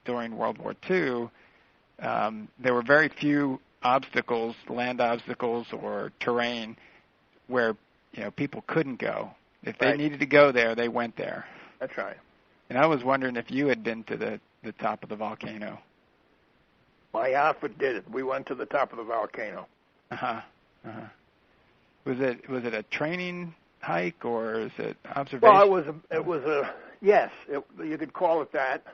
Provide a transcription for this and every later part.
during World War II, there were very few obstacles, land obstacles or terrain, where people couldn't go. If they needed to go there, they went there. That's right. And I was wondering if you had been to the top of the volcano. My outfit did it. We went to the top of the volcano. Was it a training hike or is it observation? Well, it was a yes. You could call it that.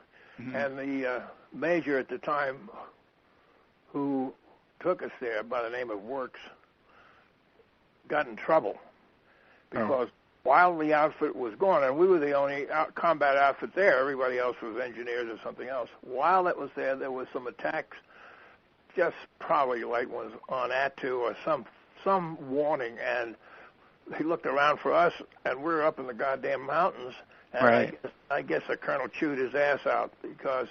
Mm-hmm. And the major at the time, who took us there by the name of Works, got in trouble because while the outfit was gone, and we were the only combat outfit there, everybody else was engineers or something else. While it was there was some attacks, just probably light ones on Attu or some warning, and they looked around for us, and we were up in the goddamn mountains, and I guess the colonel chewed his ass out because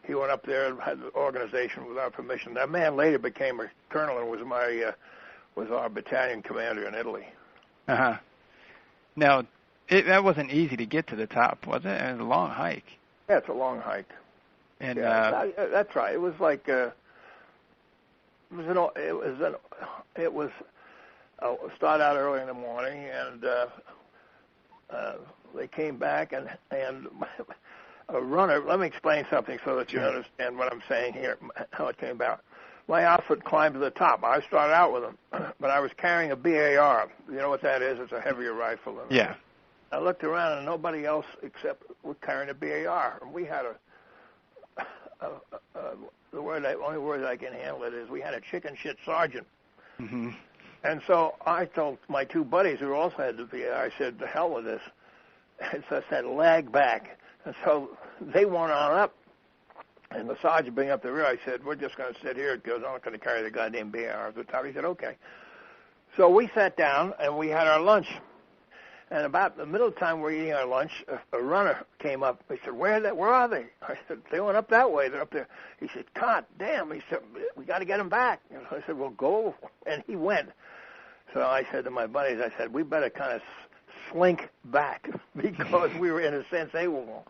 he went up there and had the organization without permission. That man later became a colonel and was our battalion commander in Italy. Now, that wasn't easy to get to the top, was it? It was a long hike. Yeah, it's a long hike. And that's right. It was like start out early in the morning, and they came back and a runner. Let me explain something so that you understand what I'm saying here, how it came about. My outfit climbed to the top. I started out with them, but I was carrying a BAR. You know what that is? It's a heavier rifle. Yeah. I looked around, and nobody else except was carrying a BAR. And we had the only word I can handle it is we had a chicken shit sergeant. Mm-hmm. And so I told my two buddies who also had the BAR, I said, "To hell with this." And so I said, "Lag back." And so they went on up. And the sergeant being up the rear, I said, "We're just going to sit here because I'm not going to carry the goddamn BAR at the top." He said, "Okay." So we sat down, and we had our lunch. And about the middle time we're eating our lunch, a runner came up. He said, Where are they? I said, "They went up that way. They're up there." He said, "God damn." He said, "We got to get them back." And I said, "Well, go." And he went. So I said to my buddies, I said, "We better kind of slink back because we were, in a sense, AWOL."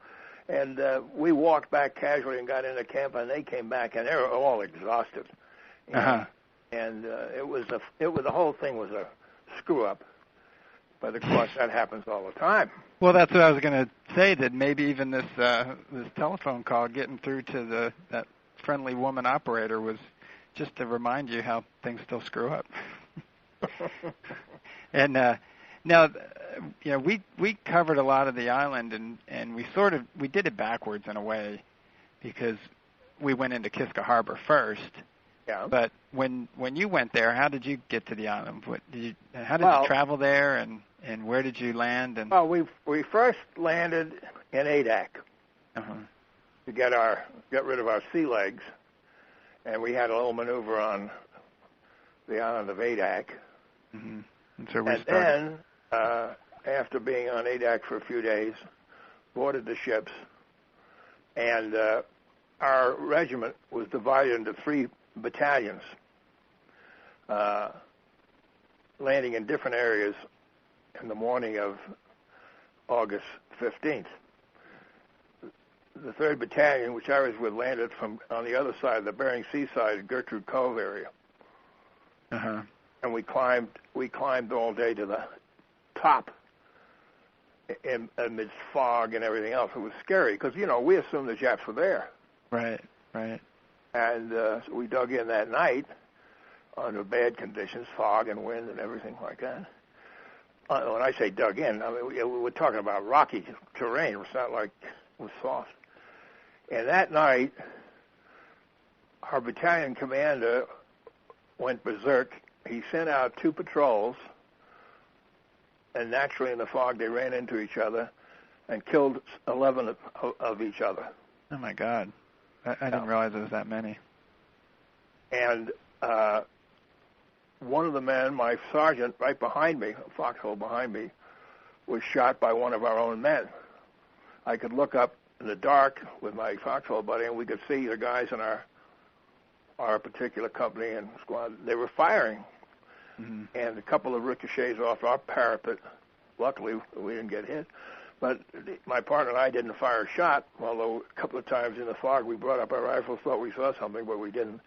And we walked back casually and got into camp, and they came back, and they were all exhausted. And the whole thing was a screw up. But of course, that happens all the time. Well, that's what I was going to say. That maybe even this telephone call getting through to that friendly woman operator was just to remind you how things still screw up. And now, we covered a lot of the island, and we did it backwards in a way, because we went into Kiska Harbor first. Yeah. But when you went there, how did you get to the island? How did you travel there, and where did you land? And well, we first landed in Adak to get rid of our sea legs, and we had a little maneuver on the island of Adak. Mm-hmm. And so we started. Then, after being on Adak for a few days, boarded the ships, and our regiment was divided into 3 battalions, landing in different areas in the morning of August 15th. The 3rd Battalion, which I was with, landed on the other side, the Bering Sea side, Gertrude Cove area. And we climbed all day to the top amidst fog and everything else. It was scary because, we assumed the Japs were there. Right. And so we dug in that night under bad conditions, fog and wind and everything like that. When I say dug in, I mean, we're talking about rocky terrain. It's not like it was soft. And that night, our battalion commander went berserk. He sent out 2 patrols, and naturally in the fog they ran into each other and killed 11 of each other. Oh, my God. I didn't realize there was that many. And one of the men, my sergeant, right behind me, a foxhole behind me, was shot by one of our own men. I could look up in the dark with my foxhole buddy, and we could see the guys in our particular company and squad. They were firing. Mm-hmm. And a couple of ricochets off our parapet. Luckily, we didn't get hit. But my partner and I didn't fire a shot, although a couple of times in the fog we brought up our rifles, thought we saw something, but we didn't.